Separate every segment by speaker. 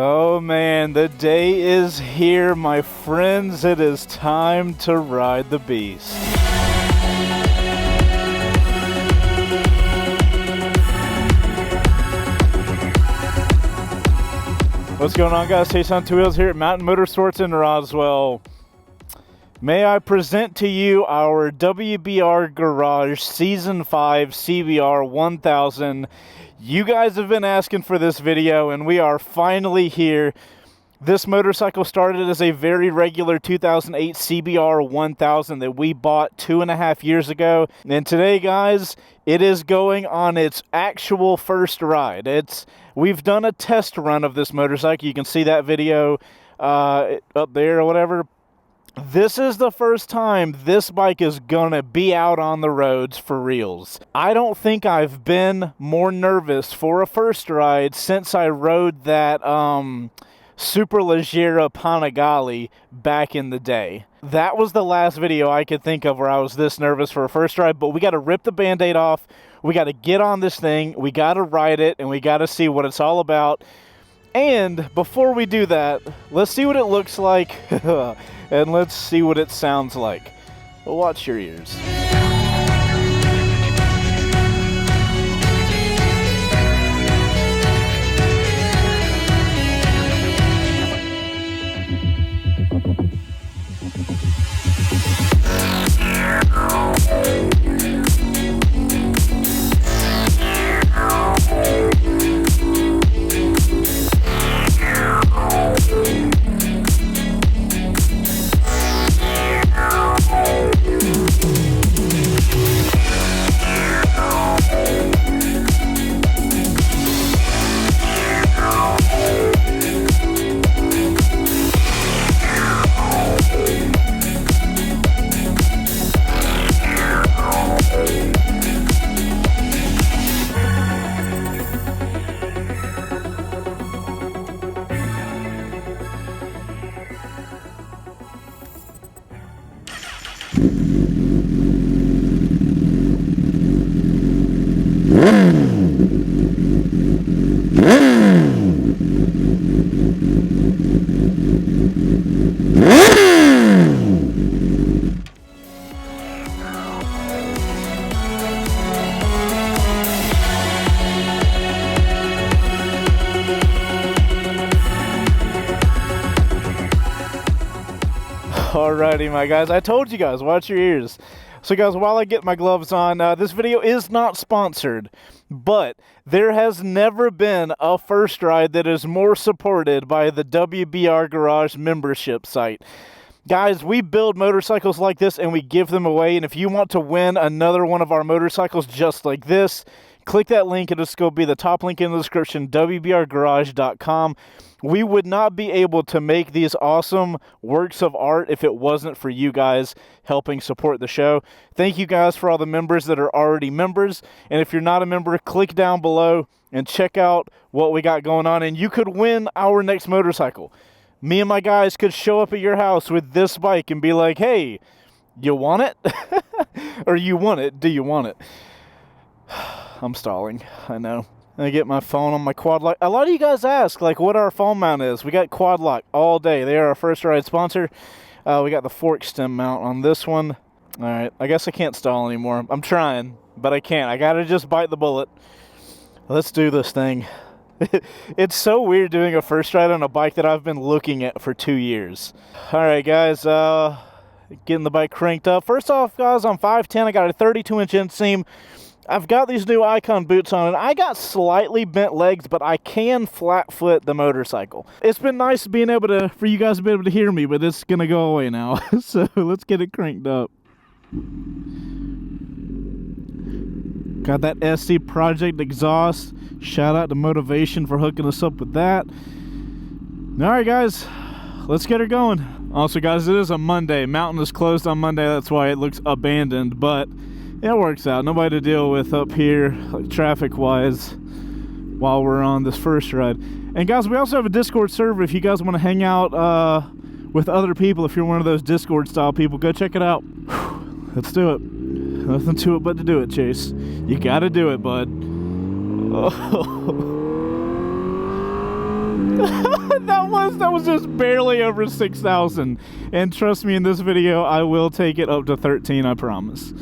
Speaker 1: Oh man, the day is here, my friends. It is time to ride the beast. What's going on, guys? Chaseontwowheels here at Mountain Motorsports in Roswell. May I present to you our WBRGarage Season 5 CBR1000. You guys have been asking for this video, and we are finally here. This motorcycle started as a very regular 2008 CBR1000 that we bought 2.5 years ago. And today, guys, it is going on its actual first ride. We've done a test run of this motorcycle. You can see that video up there or whatever. This is the first time this bike is gonna be out on the roads for reals. I don't think I've been more nervous for a first ride since I rode that Superleggera Panigale back in the day. That was the last video I could think of where I was this nervous for a first ride, but we got to rip the Band-Aid off. We got to get on this thing. We got to ride it, and we got to see what it's all about. And before we do that, let's see what it looks like, and let's see what it sounds like. Watch your ears. Alrighty, my guys, I told you guys, watch your ears. So guys, while I get my gloves on, this video is not sponsored, but there has never been a first ride that is more supported by the WBRGarage membership site. Guys, we build motorcycles like this and we give them away, and if you want to win another one of our motorcycles just like this, click that link. It'll just go be the top link in the description, WBRGarage.com. We would not be able to make these awesome works of art if it wasn't for you guys helping support the show. Thank you guys for all the members that are already members. And if you're not a member, click down below and check out what we got going on. And you could win our next motorcycle. Me and my guys could show up at your house with this bike and be like, hey, you want it? Or you want it? Do you want it? I'm stalling, I know. I get my phone on my quad lock. A lot of you guys ask, like, what our phone mount is. We got quad lock all day. They are our first ride sponsor. We got the fork stem mount on this one. All right, I guess I can't stall anymore. I'm trying, but I can't. I gotta just bite the bullet. Let's do this thing. It's so weird doing a first ride on a bike that I've been looking at for 2 years. All right, guys, getting the bike cranked up. First off, guys, I'm 5'10". I got a 32-inch inseam. I've got these new Icon boots on, and I got slightly bent legs, but I can flat foot the motorcycle. It's been nice being able to, for you guys to be able to hear me, but it's gonna go away now. So let's get it cranked up. Got that SC Project exhaust. Shout out to Motivation for hooking us up with that. All right, guys, let's get her going. Also, guys, it is a Monday. Mountain is closed on Monday. That's why it looks abandoned, but it works out. Nobody to deal with up here, like traffic-wise, while we're on this first ride. And guys, we also have a Discord server if you guys want to hang out with other people. If you're one of those Discord-style people, go check it out. Whew, let's do it. Nothing to it but to do it, Chase. You got to do it, bud. Oh. that was just barely over 6,000. And trust me, in this video, I will take it up to 13, I promise.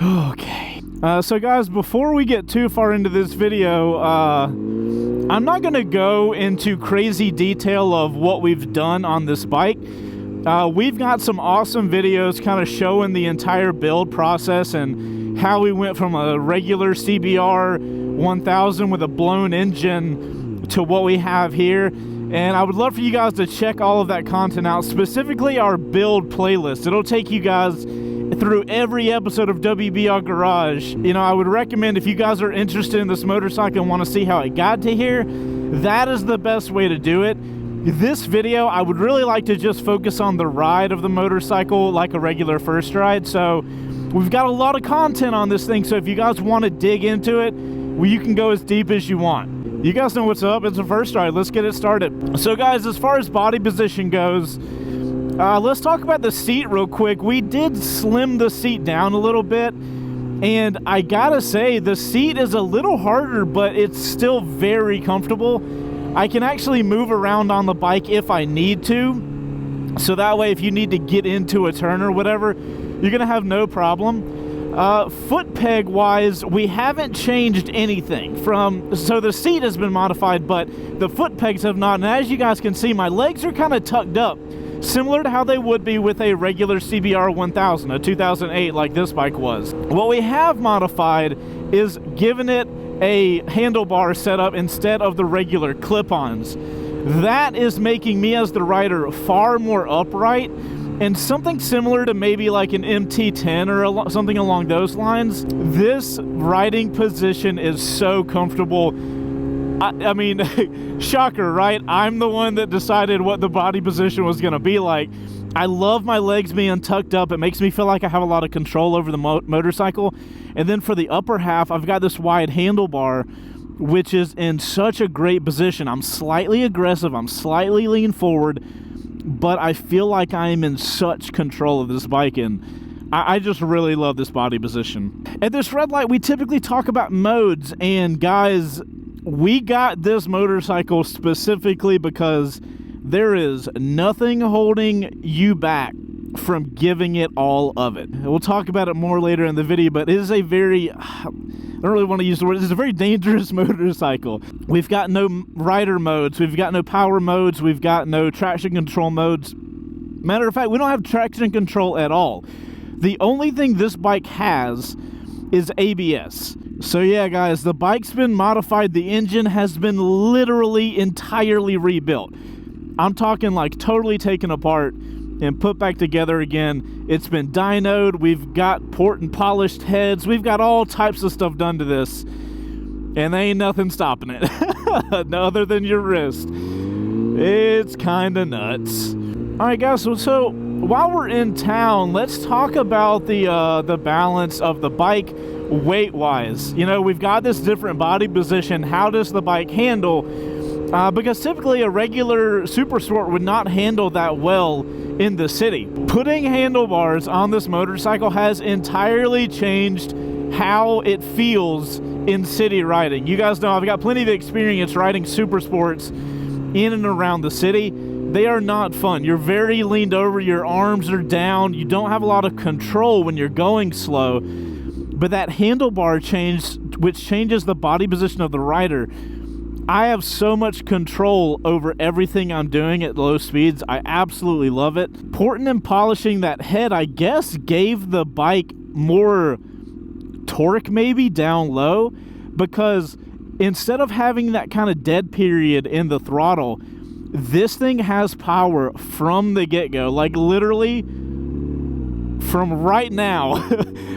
Speaker 1: Okay. So guys, before we get too far into this video, I'm not going to go into crazy detail of what we've done on this bike. We've got some awesome videos kind of showing the entire build process and how we went from a regular CBR1000 with a blown engine to what we have here. And I would love for you guys to check all of that content out, specifically our build playlist. It'll take you guys through every episode of WBRGarage. You know, I would recommend, if you guys are interested in this motorcycle and want to see how it got to here, that is the best way to do it. This video, I would really like to just focus on the ride of the motorcycle like a regular first ride. So we've got a lot of content on this thing, so if you guys want to dig into it, well, you can go as deep as you want. You guys know what's up. It's a first ride. Let's get it started. So guys, as far as body position goes, let's talk about the seat real quick. We did slim the seat down a little bit, and I gotta say, the seat is a little harder, but it's still very comfortable. I can actually move around on the bike if I need to, so that way if you need to get into a turn or whatever, you're gonna have no problem. Foot peg wise, we haven't changed anything so the seat has been modified, but the foot pegs have not. And as you guys can see, my legs are kind of tucked up, similar to how they would be with a regular CBR1000, a 2008 like this bike was. What we have modified is given it a handlebar setup instead of the regular clip-ons. That is making me as the rider far more upright, and something similar to maybe like an MT10 or something along those lines. This riding position is so comfortable. I mean, shocker, right? I'm the one that decided what the body position was gonna be like. I love my legs being tucked up. It makes me feel like I have a lot of control over the motorcycle. And then for the upper half, I've got this wide handlebar, which is in such a great position. I'm slightly aggressive, I'm slightly lean forward, but I feel like I'm in such control of this bike, and I just really love this body position. At this red light, we typically talk about modes, and guys, we got this motorcycle specifically because there is nothing holding you back from giving it all of it. We'll talk about it more later in the video, but it is a very, I don't really want to use the word, it's a very dangerous motorcycle. We've got no rider modes, we've got no power modes, we've got no traction control modes. Matter of fact, we don't have traction control at all. The only thing this bike has is ABS. So yeah, guys, the bike's been modified. The engine has been literally entirely rebuilt. I'm talking like totally taken apart and put back together again. It's been dynoed. We've got port and polished heads. We've got all types of stuff done to this, and there ain't nothing stopping it other than your wrist. It's kind of nuts. All right, guys, so while we're in town, let's talk about the balance of the bike weight-wise. You know, we've got this different body position. How does the bike handle? Because typically a regular Super Sport would not handle that well in the city. Putting handlebars on this motorcycle has entirely changed how it feels in city riding. You guys know I've got plenty of experience riding Super Sports in and around the city. They are not fun. You're very leaned over, your arms are down, you don't have a lot of control when you're going slow. But that handlebar change, which changes the body position of the rider, I have so much control over everything I'm doing at low speeds. I absolutely love it. Porting and polishing that head, I guess, gave the bike more torque maybe down low, because instead of having that kind of dead period in the throttle, this thing has power from the get-go. Like literally from right now,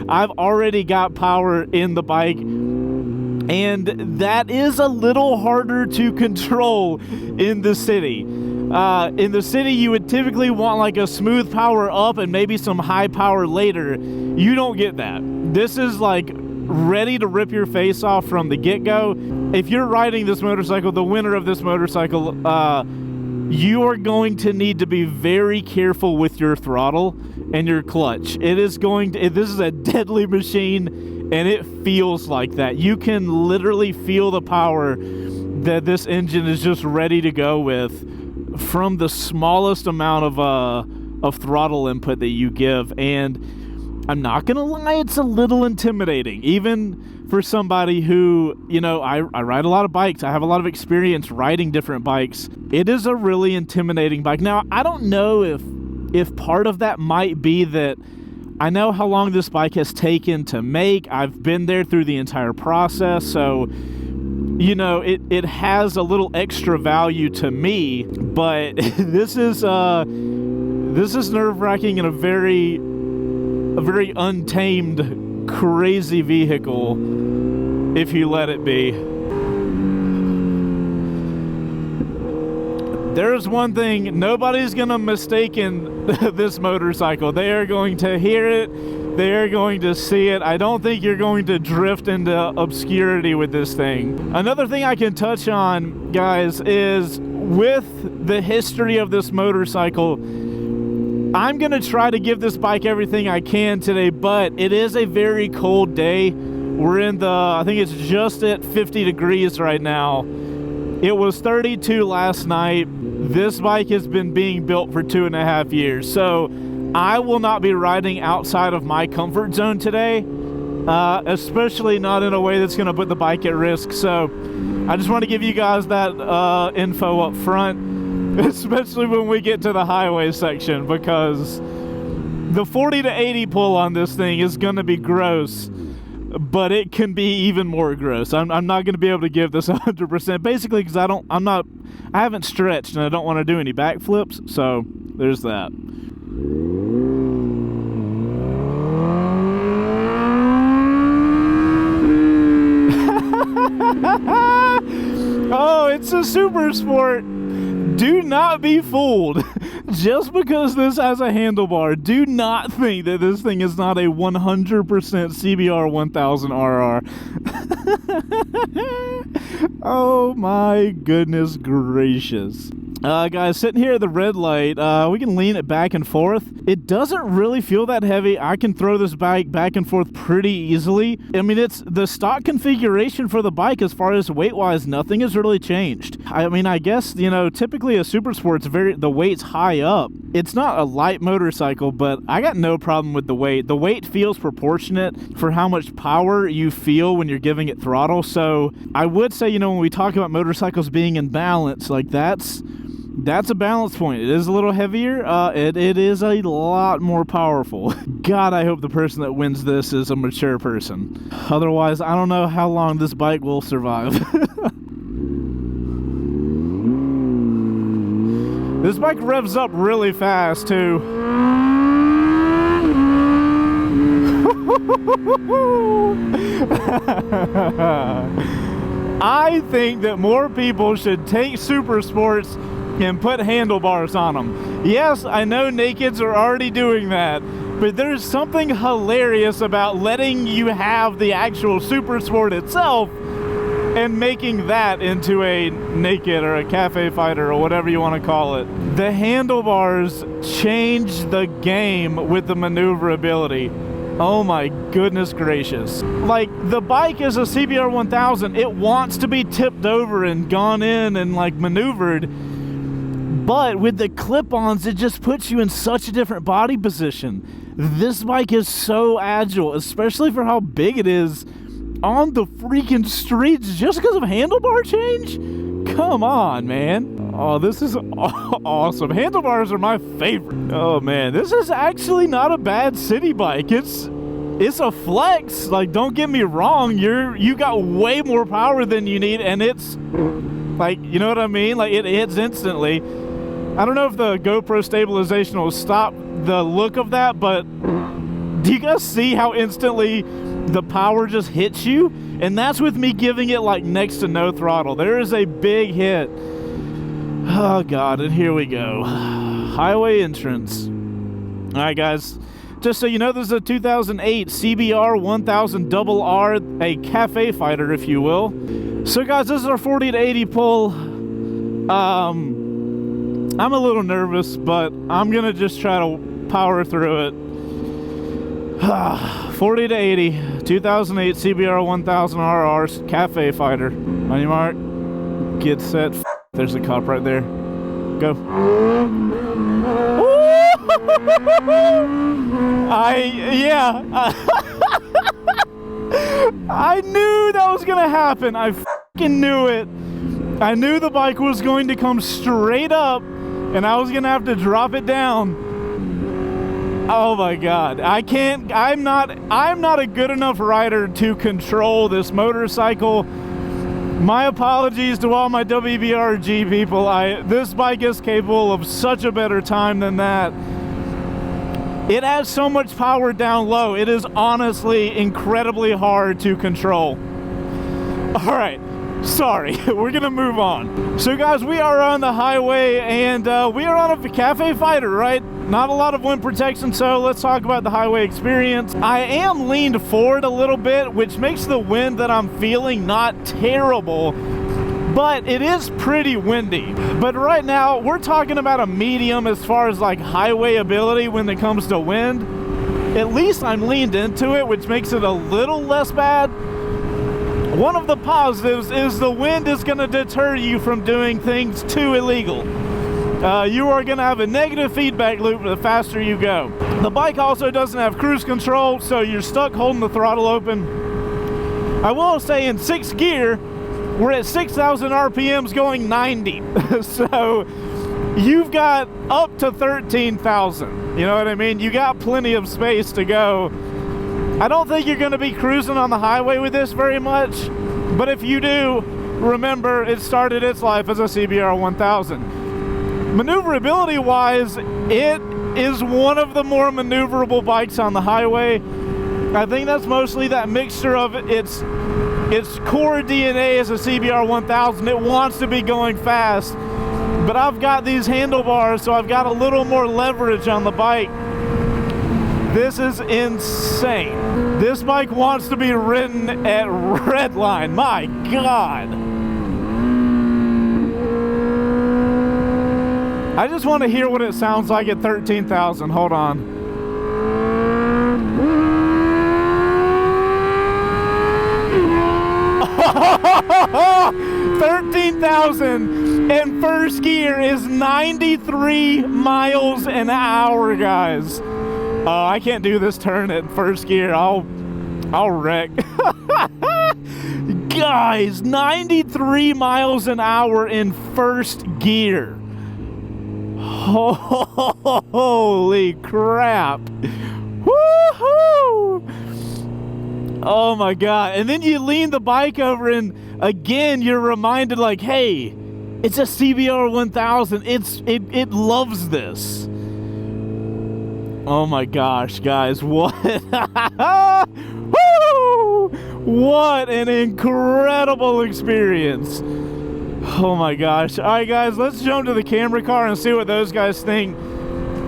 Speaker 1: I've already got power in the bike, and that is a little harder to control in the city. In the city, you would typically want like a smooth power up and maybe some high power later. You don't get that. This is like ready to rip your face off from the get-go. If you're riding this motorcycle, the winner of this motorcycle, you are going to need to be very careful with your throttle and your clutch. This is a deadly machine, and it feels like that. You can literally feel the power that this engine is just ready to go with from the smallest amount of throttle input that you give. And I'm not gonna lie, it's a little intimidating, even for somebody who, you know, I ride a lot of bikes. I have a lot of experience riding different bikes. It is a really intimidating bike. Now, I don't know if part of that might be that I know how long this bike has taken to make. I've been there through the entire process, so you know, it has a little extra value to me. But this is nerve-wracking and a very untamed, crazy vehicle if you let it be. There's one thing, nobody's gonna mistaken this motorcycle. They are going to hear it, they are going to see it. I don't think you're going to drift into obscurity with this thing. Another thing I can touch on, guys, is with the history of this motorcycle, I'm gonna try to give this bike everything I can today, but it is a very cold day. We're in I think it's just at 50 degrees right now. It was 32 last night. This bike has been being built for 2.5 years, so I will not be riding outside of my comfort zone today, especially not in a way that's going to put the bike at risk. So I just want to give you guys that info up front, especially when we get to the highway section, because the 40 to 80 pull on this thing is going to be gross, but it can be even more gross. I'm not going to be able to give this 100%, basically because I haven't stretched and I don't want to do any backflips, so there's that. Oh, it's a super sport. Do not be fooled. Just because this has a handlebar, do not think that this thing is not a 100% CBR1000RR. Oh my goodness gracious. Guys, sitting here at the red light, we can lean it back and forth. It doesn't really feel that heavy. I can throw this bike back and forth pretty easily. I mean, it's the stock configuration for the bike as far as weight-wise, nothing has really changed. I mean, I guess, you know, typically a super sport's the weight's high up. It's not a light motorcycle, but I got no problem with the weight. The weight feels proportionate for how much power you feel when you're giving it throttle. So I would say, you know, when we talk about motorcycles being in balance, like that's a balance point. It is a little heavier. It is a lot more powerful. God, I hope the person that wins this is a mature person. Otherwise, I don't know how long this bike will survive. This bike revs up really fast, too. I think that more people should take super sports and put handlebars on them. Yes, I know nakeds are already doing that, but there's something hilarious about letting you have the actual super sport itself and making that into a naked or a cafe fighter or whatever you want to call it. The handlebars change the game with the maneuverability. Oh my goodness gracious. Like, the bike is a CBR 1000. It wants to be tipped over and gone in and like maneuvered. But with the clip-ons, it just puts you in such a different body position. This bike is so agile, especially for how big it is on the freaking streets just because of handlebar change? Come on, man. Oh, this is awesome. Handlebars are my favorite. Oh, man. This is actually not a bad city bike. It's a flex. Like, don't get me wrong. You got way more power than you need, and it's, like, you know what I mean? Like, it hits instantly. I don't know if the GoPro stabilization will stop the look of that, but do you guys see how instantly the power just hits you? And that's with me giving it like next to no throttle. There is a big hit. Oh God, and here we go. Highway entrance. All right, guys. Just so you know, this is a 2008 CBR1000RR, a cafe fighter, if you will. So guys, this is our 40 to 80 pull. I'm a little nervous, but I'm gonna just try to power through it. 40 to 80, 2008 CBR1000RR cafe fighter. On your mark, Get set. There's a cop right there. Go. I knew that was gonna happen. I fucking knew it. I knew the bike was going to come straight up and I was gonna have to drop it down. Oh my God. I'm not a good enough rider to control this motorcycle. My apologies to all my WBRG people. This bike is capable of such a better time than that. It has so much power down low. It is honestly incredibly hard to control. All right, sorry, we're gonna move on. So guys, we are on the highway and we are on a Cafe Fighter, right? Not a lot of wind protection, so let's talk about the highway experience. I am leaned forward a little bit, which makes the wind that I'm feeling not terrible, but it is pretty windy. But right now, we're talking about a medium as far as like highway ability when it comes to wind. At least I'm leaned into it, which makes it a little less bad. One of the positives is the wind is gonna deter you from doing things too illegal. You are gonna have a negative feedback loop the faster you go. The bike also doesn't have cruise control, so you're stuck holding the throttle open. I will say in 6th gear, we're at 6,000 RPMs going 90. So you've got up to 13,000. You know what I mean? You got plenty of space to go. I don't think you're gonna be cruising on the highway with this very much, but if you do, remember it started its life as a CBR1000. Maneuverability wise, it is one of the more maneuverable bikes on the highway. I think that's mostly that mixture of its core DNA as a CBR1000. It wants to be going fast, but I've got these handlebars, so I've got a little more leverage on the bike. This is insane. This bike wants to be ridden at redline. My God. I just want to hear what it sounds like at 13,000. Hold on. 13,000 in 1st gear is 93 miles an hour, guys. I can't do this turn at 1st gear. I'll wreck. Guys, 93 miles an hour in 1st gear. Holy crap. Woohoo! Oh my God. And then you lean the bike over and again you're reminded like, hey, it's a CBR1000. It loves this. Oh my gosh, guys, what? Woo! What an incredible experience. Oh my gosh. All right, guys, let's jump to the camera car and see what those guys think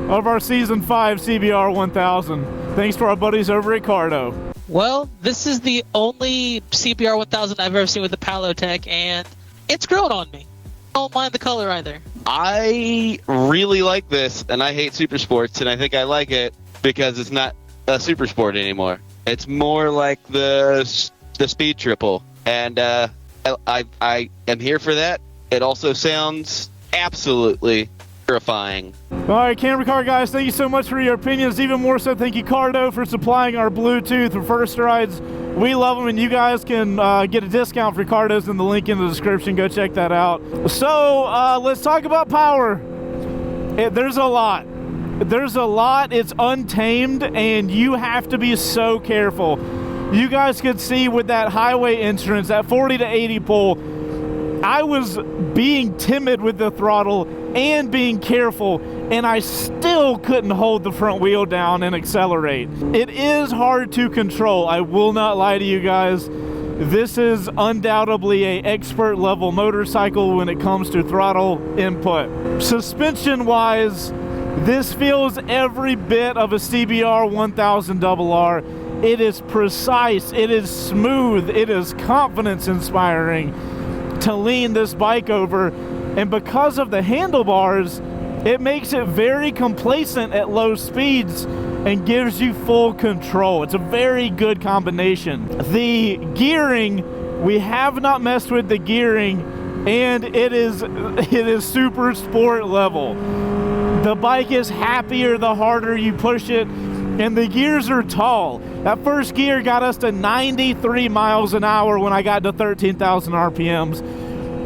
Speaker 1: of our Season 5 CBR1000. Thanks to our buddies over at Cardo.
Speaker 2: Well, this is the only CBR1000 I've ever seen with the Palotech, and it's grown on me. I don't mind the color either.
Speaker 3: I really like this, and I hate super sports, and I think I like it because it's not a super sport anymore. It's more like the Speed Triple, and I am here for that. It also sounds absolutely terrifying.
Speaker 1: All right, camera car guys, thank you so much for your opinions. Even more so, thank you, Cardo, for supplying our Bluetooth for first rides. We love them, and you guys can get a discount for Cardos in the link in the description. Go check that out. So let's talk about power. There's a lot. There's a lot. It's untamed, and you have to be so careful. You guys could see with that highway entrance, that 40 to 80 pull, I was being timid with the throttle and being careful, and I still couldn't hold the front wheel down and accelerate. It is hard to control. I will not lie to you guys. This is undoubtedly an expert level motorcycle when it comes to throttle input. Suspension wise, this feels every bit of a CBR1000RR. It is precise, it is smooth, it is confidence inspiring to lean this bike over, and because of the handlebars, it makes it very complacent at low speeds and gives you full control. It's a very good combination. The gearing, we have not messed with the gearing, and it is super sport level. The bike is happier the harder you push it, and the gears are tall. That first gear got us to 93 miles an hour when I got to 13,000 RPMs,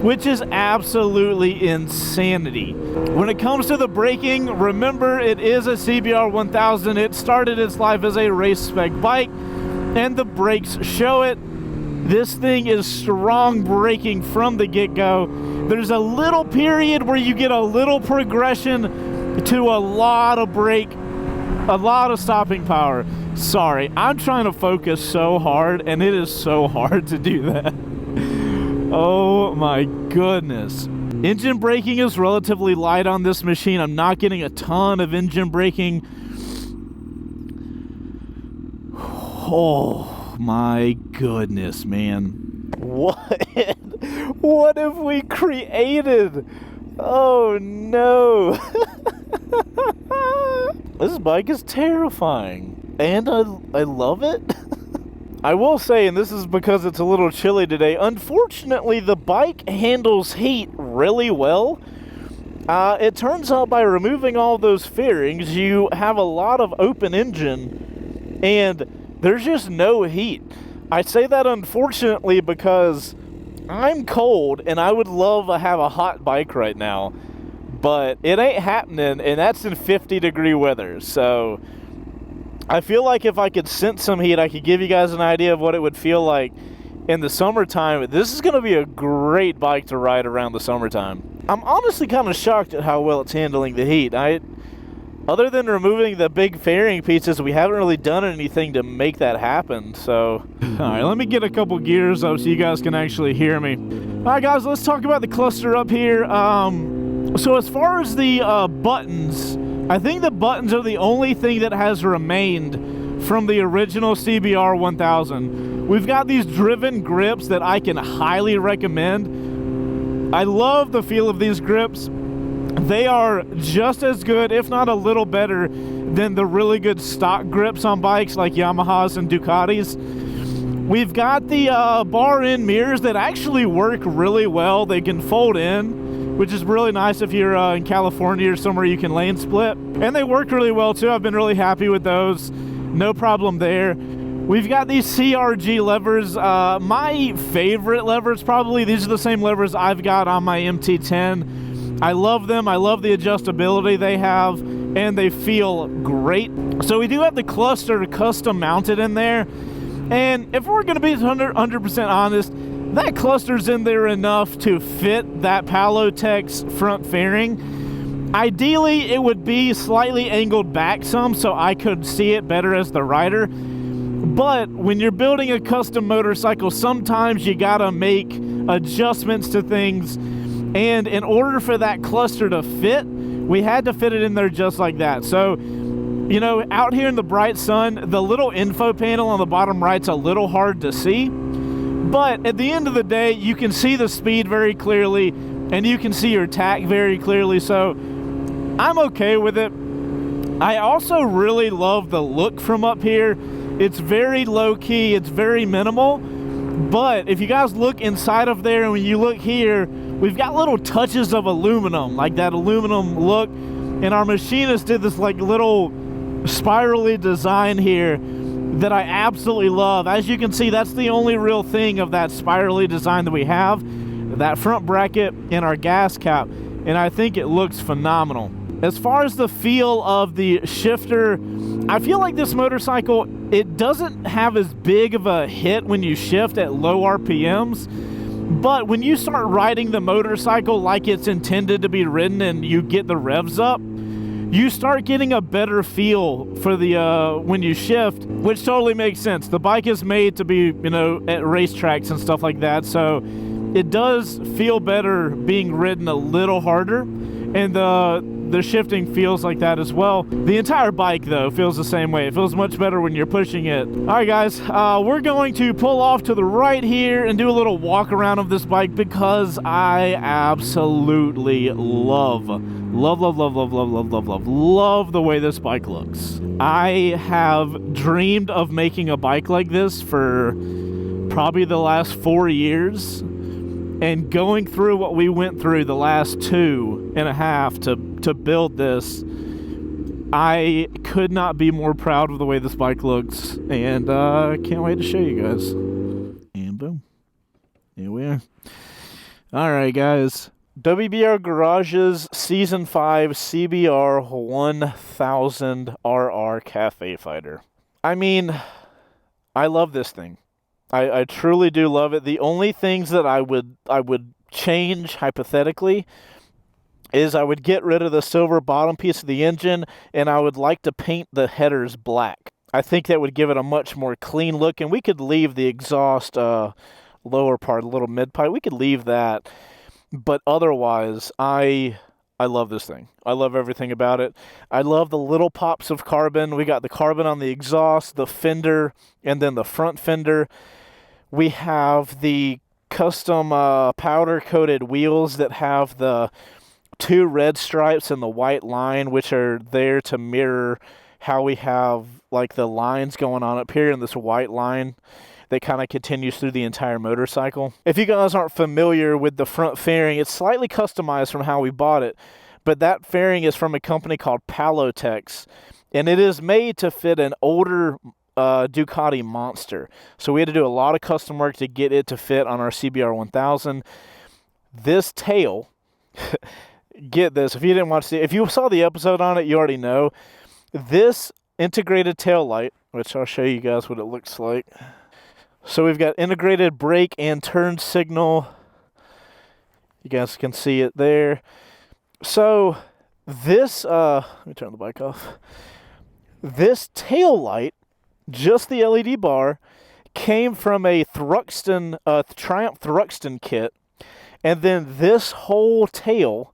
Speaker 1: which is absolutely insanity. When it comes to the braking, remember it is a CBR1000. It started its life as a race spec bike, and the brakes show it. This thing is strong braking from the get-go. There's a little period where you get a little progression to a lot of brake, a lot of stopping power. Sorry, I'm trying to focus so hard, and it is so hard to do that. Oh my goodness. Engine braking is relatively light on this machine. I'm not getting a ton of engine braking. Oh my goodness, man. What have we created? Oh no. This bike is terrifying, and I love it. I will say, and this is because it's a little chilly today, unfortunately the bike handles heat really well. It turns out by removing all those fairings, you have a lot of open engine, and there's just no heat. I say that unfortunately because I'm cold, and I would love to have a hot bike right now, but it ain't happening, and that's in 50-degree weather. So I feel like if I could sense some heat, I could give you guys an idea of what it would feel like in the summertime. This is going to be a great bike to ride around the summertime. I'm honestly kind of shocked at how well it's handling the heat. Other than removing the big fairing pieces, we haven't really done anything to make that happen. So, all right, let me get a couple gears up so you guys can actually hear me. All right, guys, let's talk about the cluster up here. So as far as the buttons, I think the buttons are the only thing that has remained from the original CBR1000. We've got these driven grips that I can highly recommend. I love the feel of these grips. They are just as good, if not a little better, than the really good stock grips on bikes like Yamahas and Ducatis. We've got the bar end mirrors that actually work really well. They can fold in, which is really nice if you're in California or somewhere you can lane split. And they work really well too. I've been really happy with those. No problem there. We've got these CRG levers. My favorite levers, probably, these are the same levers I've got on my MT-10. I love them. I love the adjustability they have, and they feel great. So we do have the cluster custom mounted in there, and if we're going to be 100% honest, that cluster's in there enough to fit that Palotech's front fairing. Ideally, it would be slightly angled back some so I could see it better as the rider. But when you're building a custom motorcycle, sometimes you gotta make adjustments to things. And in order for that cluster to fit, we had to fit it in there just like that. So, you know, out here in the bright sun, the little info panel on the bottom right's a little hard to see. But at the end of the day, you can see the speed very clearly, and you can see your tack very clearly. So I'm okay with it. I also really love the look from up here. It's very low key, it's very minimal. But if you guys look inside of there, and when you look here, we've got little touches of aluminum, like that aluminum look. And our machinist did this like little spirally design here that I absolutely love. As you can see, that's the only real thing of that spirally design that we have, that front bracket and our gas cap. And I think it looks phenomenal. As far as the feel of the shifter, I feel like this motorcycle, it doesn't have as big of a hit when you shift at low RPMs. But when you start riding the motorcycle like it's intended to be ridden and you get the revs up, you start getting a better feel for the when you shift, which totally makes sense. The bike is made to be, you know, at racetracks and stuff like that, so it does feel better being ridden a little harder, and the shifting feels like that as well. The entire bike, though, feels the same way. It feels much better when you're pushing it. All right, guys, we're going to pull off to the right here and do a little walk around of this bike because I absolutely love the way this bike looks. I have dreamed of making a bike like this for probably the last 4 years. And going through what we went through the last 2.5 to build this, I could not be more proud of the way this bike looks, and can't wait to show you guys. And boom, here we are. All right, guys. WBRGarage's Season 5 CBR1000RR Cafe Fighter. I mean, I love this thing. I truly do love it. The only things that I would change, hypothetically, is I would get rid of the silver bottom piece of the engine, and I would like to paint the headers black. I think that would give it a much more clean look, and we could leave the exhaust lower part, the little mid pipe, we could leave that. But otherwise, I love this thing. I love everything about it. I love the little pops of carbon. We got the carbon on the exhaust, the fender, and then the front fender. We have the custom powder-coated wheels that have the 2 red stripes and the white line, which are there to mirror how we have like the lines going on up here in this white line that kind of continues through the entire motorcycle. If you guys aren't familiar with the front fairing, it's slightly customized from how we bought it, but that fairing is from a company called Palotex, and it is made to fit an older Ducati Monster. So we had to do a lot of custom work to get it to fit on our CBR1000. This tail, get this, if you didn't watch if you saw the episode on it, you already know. This integrated tail light, which I'll show you guys what it looks like. So we've got integrated brake and turn signal. You guys can see it there. So this, let me turn the bike off. This tail light, just the LED bar, came from a Thruxton, Triumph Thruxton kit. And then this whole tail,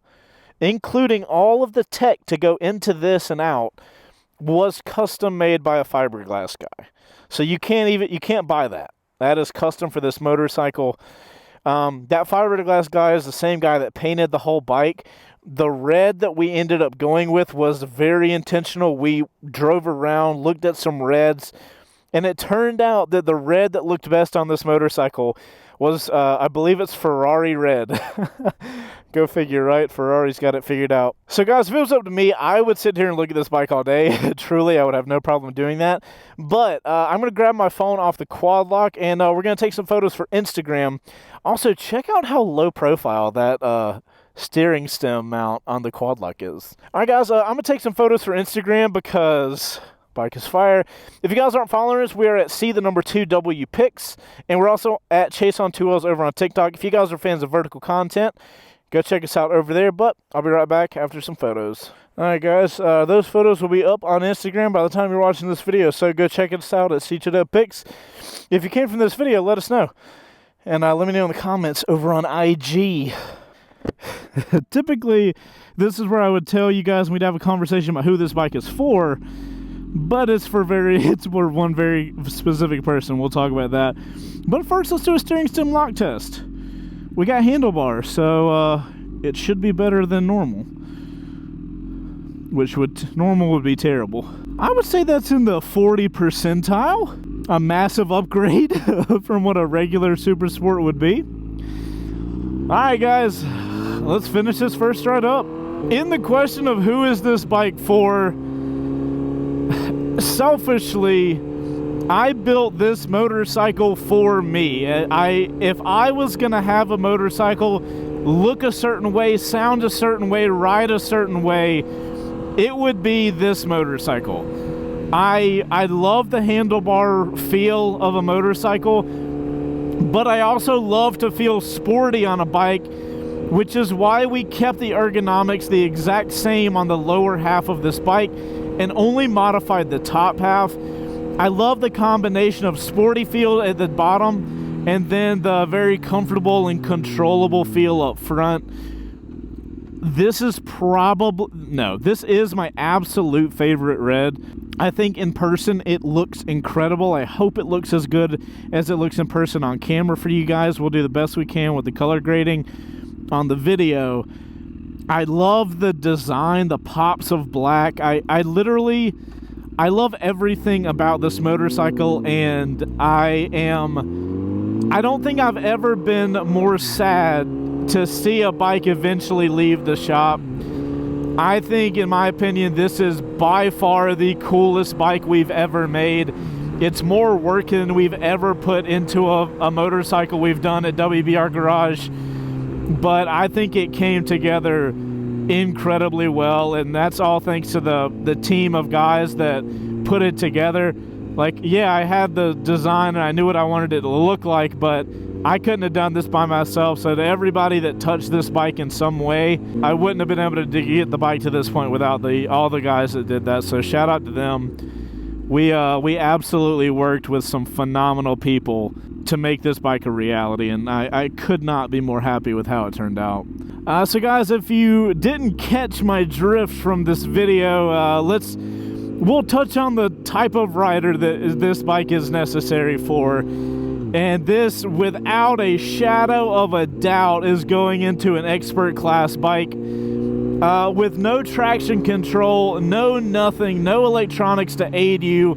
Speaker 1: including all of the tech to go into this and out, was custom made by a fiberglass guy. So you can't buy that. That is custom for this motorcycle. That fiberglass guy is the same guy that painted the whole bike. The red that we ended up going with was very intentional. We drove around, looked at some reds, and it turned out that the red that looked best on this motorcycle was, I believe it's Ferrari red. Go figure, right? Ferrari's got it figured out. So guys, if it was up to me, I would sit here and look at this bike all day. Truly, I would have no problem doing that. But I'm going to grab my phone off the quad lock, and we're going to take some photos for Instagram. Also, check out how low profile that steering stem mount on the quad lock is. All right, guys, I'm going to take some photos for Instagram because bike is fire. If you guys aren't following us, we are at C2W and we're also at Chaseontwowheels over on TikTok. If you guys are fans of vertical content, go check us out over there, but I'll be right back after some photos. All right, guys, those photos will be up on Instagram by the time you're watching this video, so go check us out at C2W. If you came from this video, let us know, and let me know in the comments over on IG. Typically, this is where I would tell you guys we'd have a conversation about who this bike is for, but it's for one very specific person. We'll talk about that. But first, let's do a steering stem lock test. We got handlebars, so it should be better than normal, which normal would be terrible. I would say that's in the 40 percentile, a massive upgrade from what a regular Super Sport would be. All right, guys, let's finish this first ride up. In the question of who is this bike for, selfishly, I built this motorcycle for me. If I was gonna have a motorcycle look a certain way, sound a certain way, ride a certain way, it would be this motorcycle. I love the handlebar feel of a motorcycle, but I also love to feel sporty on a bike, which is why we kept the ergonomics the exact same on the lower half of this bike and only modified the top half. I love the combination of sporty feel at the bottom and then the very comfortable and controllable feel up front. This is this is my absolute favorite red. I think in person it looks incredible. I hope it looks as good as it looks in person on camera for you guys. We'll do the best we can with the color grading on the video. I love the design, the pops of black. I love everything about this motorcycle, and I am I don't think I've ever been more sad to see a bike eventually leave the shop. I think, in my opinion, this is by far the coolest bike we've ever made. It's more work than we've ever put into a motorcycle we've done at WBRGarage, but I think it came together incredibly well, and that's all thanks to the team of guys that put it together. Like, yeah, I had the design and I knew what I wanted it to look like, but I couldn't have done this by myself. So to everybody that touched this bike in some way, I wouldn't have been able to get the bike to this point without all the guys that did that. So shout out to them. We absolutely worked with some phenomenal people to make this bike a reality, and I could not be more happy with how it turned out. So guys, if you didn't catch my drift from this video, we'll touch on the type of rider that this bike is necessary for. And this, without a shadow of a doubt, is going into an expert class bike with no traction control, no nothing, no electronics to aid you,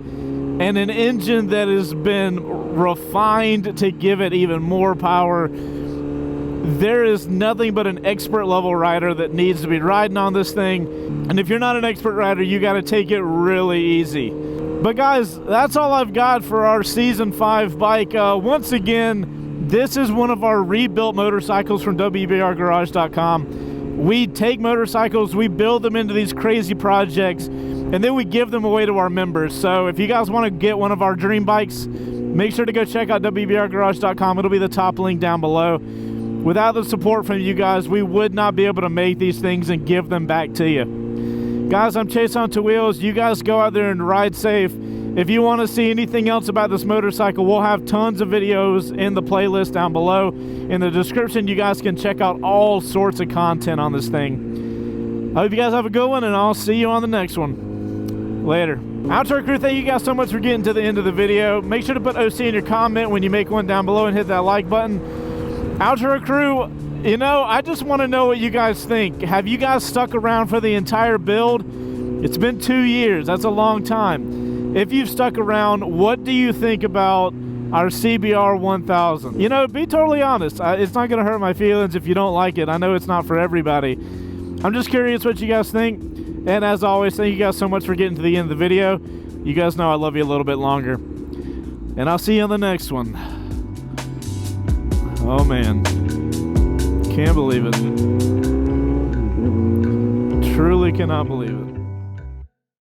Speaker 1: and an engine that has been refined to give it even more power. There is nothing but an expert level rider that needs to be riding on this thing. And if you're not an expert rider, you got to take it really easy. But guys, that's all I've got for our Season 5 bike. Once again, this is one of our rebuilt motorcycles from WBRGarage.com. We take motorcycles, we build them into these crazy projects, and then we give them away to our members. So if you guys want to get one of our dream bikes, make sure to go check out WBRGarage.com. It'll be the top link down below. Without the support from you guys, we would not be able to make these things and give them back to you. Guys, I'm Chaseontwowheels. You guys go out there and ride safe. If you want to see anything else about this motorcycle, we'll have tons of videos in the playlist down below. In the description, you guys can check out all sorts of content on this thing. I hope you guys have a good one, and I'll see you on the next one. Later. Outro crew, thank you guys so much for getting to the end of the video. Make sure to put OC in your comment when you make one down below and hit that like button. Outro crew, you know, I just want to know what you guys think. Have you guys stuck around for the entire build? It's been 2 years. That's a long time. If you've stuck around, what do you think about our CBR1000? You know, be totally honest. It's not going to hurt my feelings if you don't like it. I know it's not for everybody. I'm just curious what you guys think. And as always, thank you guys so much for getting to the end of the video. You guys know I love you a little bit longer. And I'll see you on the next one. Oh man, can't believe it. Truly cannot believe it.